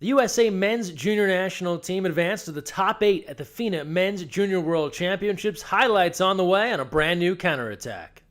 The USA men's junior national team advanced to the top 8 at the FINA Men's Junior World Championships. Highlights on the way on a brand new counterattack.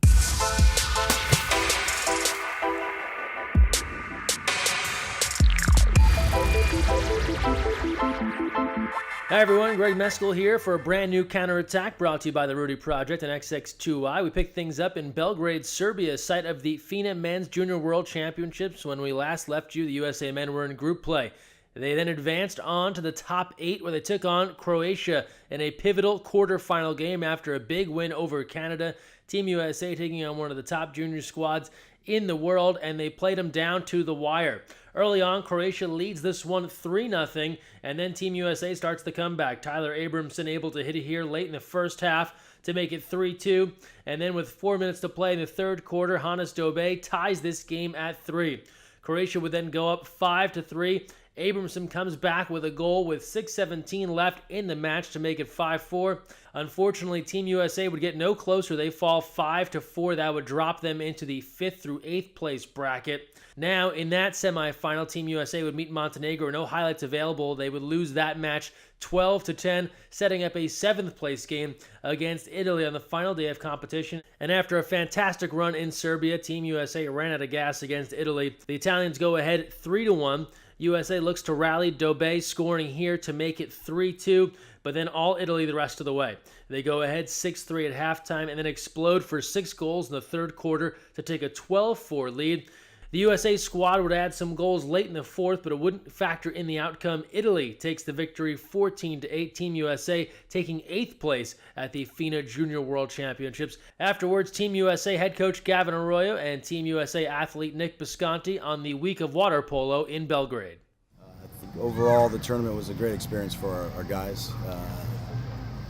Hi everyone, Greg Mescall here for a brand new counterattack brought to you by the Rudy Project and XX2I. We picked things up in Belgrade, Serbia, site of the FINA Men's Junior World Championships. When we last left you, the USA men were in group play. They then advanced on to the top 8 where they took on Croatia in a pivotal quarterfinal game after a big win over Canada. Team USA taking on one of the top junior squads in the world, and they played them down to the wire. Early on, Croatia leads this one 3-0, and then Team USA starts the comeback. Tyler Abramson able to hit it here late in the first half to make it 3-2, and then with 4 minutes to play in the third quarter, Hannes Dobe ties this game at 3. Croatia would then go up 5-3. Abramson comes back with a goal with 6:17 left in the match to make it 5-4. Unfortunately, Team USA would get no closer. They fall 5-4. That would drop them into the 5th through 8th place bracket. Now, in that semifinal, Team USA would meet Montenegro. No highlights available. They would lose that match 12-10, setting up a 7th place game against Italy on the final day of competition. And after a fantastic run in Serbia, Team USA ran out of gas against Italy. The Italians go ahead 3-1. USA looks to rally, Dobe scoring here to make it 3-2, but then all Italy the rest of the way. They go ahead 6-3 at halftime and then explode for 6 goals in the third quarter to take a 12-4 lead. The USA squad would add some goals late in the fourth, but it wouldn't factor in the outcome. Italy takes the victory 14-8. Team USA taking 8th place at the FINA Junior World Championships. Afterwards, Team USA head coach Gavin Arroyo and Team USA athlete Nick Bisconti on the week of water polo in Belgrade. I think overall, the tournament was a great experience for our guys.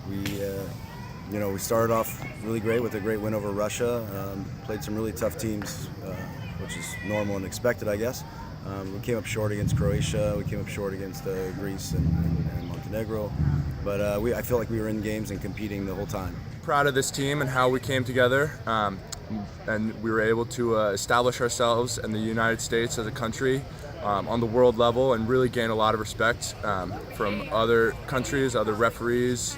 We started off really great with a great win over Russia. Played some really tough teams, which is normal and expected, I guess. We came up short against Croatia. We came up short against Greece and Montenegro. But I feel like we were in games and competing the whole time. Proud of this team and how we came together. And we were able to establish ourselves in the United States as a country on the world level and really gain a lot of respect from other countries, other referees,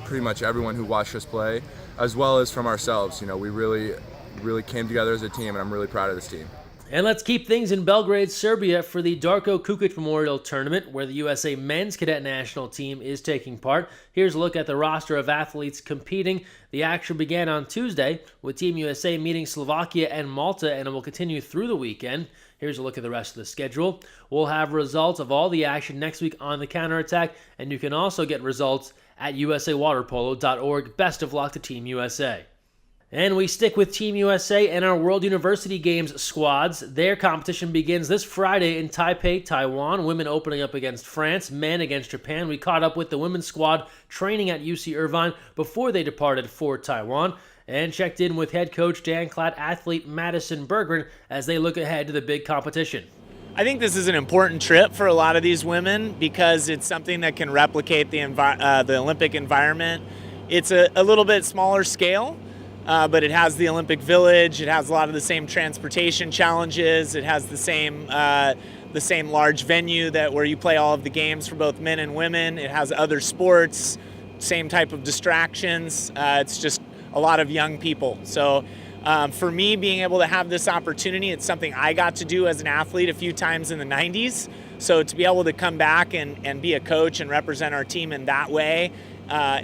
pretty much everyone who watched us play, as well as from ourselves. We really came together as a team, and I'm really proud of this team. And let's keep things in Belgrade, Serbia for the Darko Kukic Memorial Tournament, where the USA men's cadet national team is taking part. Here's a look at the roster of athletes competing. The action began on Tuesday with Team USA meeting Slovakia and Malta, and it will continue through the weekend. Here's a look at the rest of the schedule. We'll have results of all the action next week on the counterattack, and you can also get results at usawaterpolo.org. Best of luck to Team USA. And we stick with Team USA and our World University Games squads. Their competition begins this Friday in Taipei, Taiwan. Women opening up against France, men against Japan. We caught up with the women's squad training at UC Irvine before they departed for Taiwan, and checked in with head coach Dan-clad athlete Madison Berggren as they look ahead to the big competition. I think this is an important trip for a lot of these women because it's something that can replicate the Olympic environment. It's a little bit smaller scale. But it has the Olympic Village. It has a lot of the same transportation challenges. It has the same large venue where you play all of the games for both men and women. It has other sports, same type of distractions. It's just a lot of young people. So for me, being able to have this opportunity, it's something I got to do as an athlete a few times in the 90s. So to be able to come back and be a coach and represent our team in that way,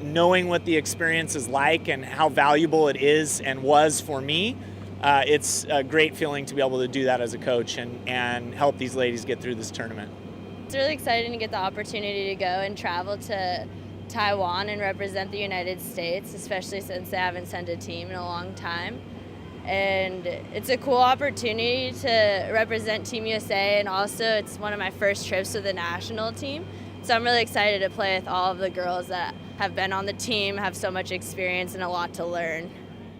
knowing what the experience is like and how valuable it is and was for me, it's a great feeling to be able to do that as a coach and help these ladies get through this tournament. It's really exciting to get the opportunity to go and travel to Taiwan and represent the United States, especially since they haven't sent a team in a long time. And it's a cool opportunity to represent Team USA, and also it's one of my first trips with the national team. So I'm really excited to play with all of the girls that have been on the team, have so much experience and a lot to learn.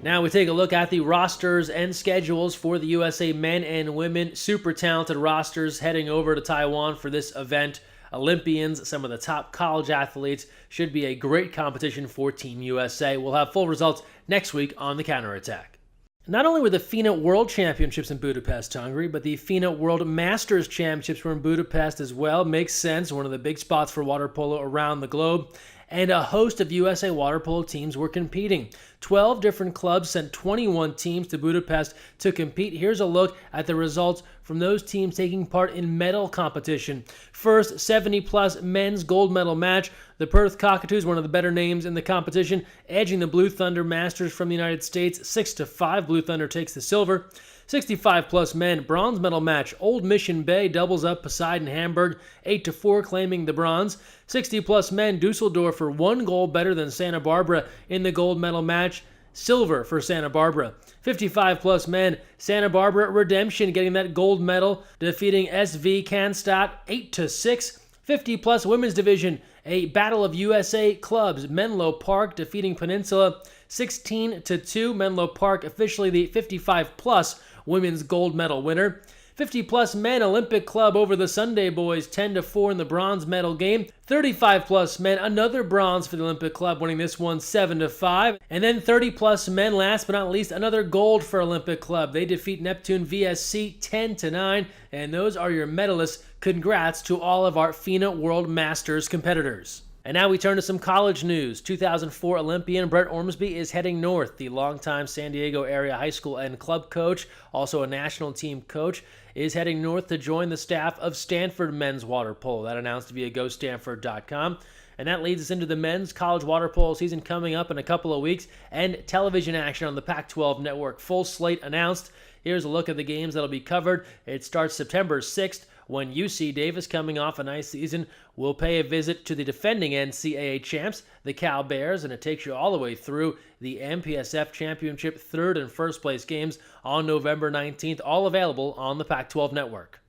Now we take a look at the rosters and schedules for the USA men and women. Super talented rosters heading over to Taiwan for this event. Olympians, some of the top college athletes. Should be a great competition for Team USA. We'll have full results next week on the counterattack. Not only were the FINA World Championships in Budapest, Hungary, but the FINA World Masters Championships were in Budapest as well. Makes sense, one of the big spots for water polo around the globe. And a host of USA water polo teams were competing. 12 different clubs sent 21 teams to Budapest to compete. Here's a look at the results from those teams taking part in medal competition. First, 70-plus men's gold medal match. The Perth Cockatoos, one of the better names in the competition, edging the Blue Thunder Masters from the United States 6-5. Blue Thunder takes the silver. 65-plus men bronze medal match. Old Mission Bay doubles up Poseidon Hamburg 8-4, claiming the bronze. 60-plus men Dusseldorf for 1 goal better than Santa Barbara in the gold medal match. Silver for Santa Barbara. 55-plus men Santa Barbara Redemption getting that gold medal, defeating SV Cannstatt 8-6. 50-plus women's division, a battle of USA clubs. Menlo Park defeating Peninsula 16-2. Menlo Park officially the 55-plus women's gold medal winner. 50-plus men Olympic Club over the Sunday Boys 10-4 in the bronze medal game. 35-plus men, another bronze for the Olympic Club, winning this one 7-5. And then 30-plus men, last but not least, another gold for Olympic Club. They defeat Neptune VSC 10-9, and those are your medalists. Congrats to all of our FINA World Masters competitors. And now we turn to some college news. 2004 Olympian Brett Ormsby is heading north. The longtime San Diego area high school and club coach, also a national team coach, is heading north to join the staff of Stanford men's water polo. That announced via GoStanford.com. And that leads us into the men's college water polo season coming up in a couple of weeks, and television action on the Pac-12 network. Full slate announced. Here's a look at the games that'll be covered. It starts September 6th. When UC Davis, coming off a nice season, will pay a visit to the defending NCAA champs, the Cal Bears, and it takes you all the way through the MPSF Championship third and first place games on November 19th, all available on the Pac-12 network.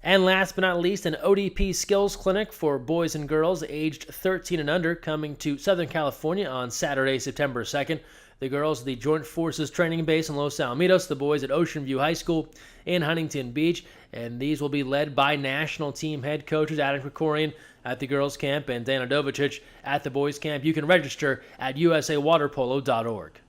And last but not least, an ODP skills clinic for boys and girls aged 13 and under coming to Southern California on Saturday, September 2nd. The girls at the Joint Forces Training Base in Los Alamitos, the boys at Ocean View High School in Huntington Beach, and these will be led by national team head coaches Adam Krikorian at the girls' camp and Dana Dovicic at the boys' camp. You can register at usawaterpolo.org.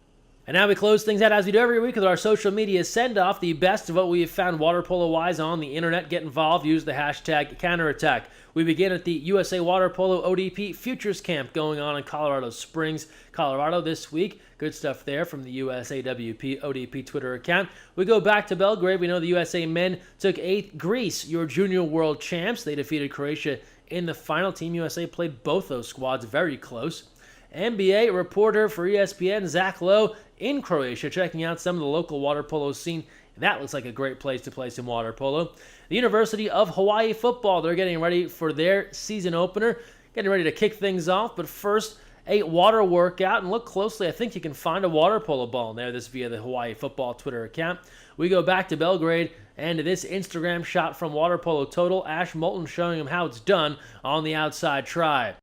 And now we close things out as we do every week with our social media send-off, the best of what we have found water polo-wise on the internet. Get involved, use the hashtag counterattack. We begin at the USA Water Polo ODP Futures Camp going on in Colorado Springs, Colorado this week. Good stuff there from the USAWP ODP Twitter account. We go back to Belgrade. We know the USA men took 8th. Greece, your junior world champs. They defeated Croatia in the final. Team USA played both those squads very close. NBA reporter for ESPN, Zach Lowe, in Croatia, checking out some of the local water polo scene. That looks like a great place to play some water polo. The University of Hawaii football, they're getting ready for their season opener, getting ready to kick things off. But first, a water workout, and look closely. I think you can find a water polo ball in there. This via the Hawaii football Twitter account. We go back to Belgrade and this Instagram shot from Water Polo Total, Ash Moulton showing him how it's done on the outside try.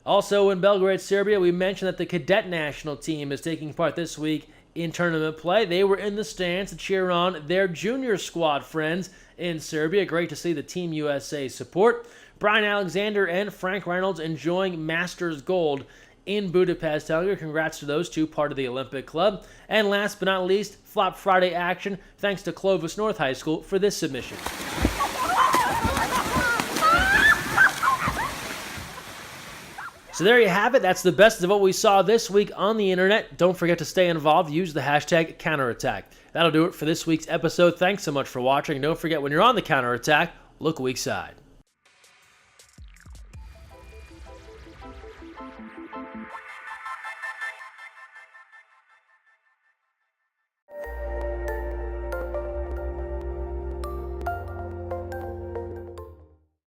Also in Belgrade, Serbia, we mentioned that the cadet national team is taking part this week in tournament play. They were in the stands to cheer on their junior squad friends in Serbia. Great to see the Team USA support. Brian Alexander and Frank Reynolds enjoying Masters gold in Budapest, Hungary. Congrats to those two, part of the Olympic Club. And last but not least, Flop Friday action, thanks to Clovis North High School for this submission. So there you have it. That's the best of what we saw this week on the internet. Don't forget to stay involved. Use the hashtag counterattack. That'll do it for this week's episode. Thanks so much for watching. Don't forget, when you're on the counterattack, look weak side.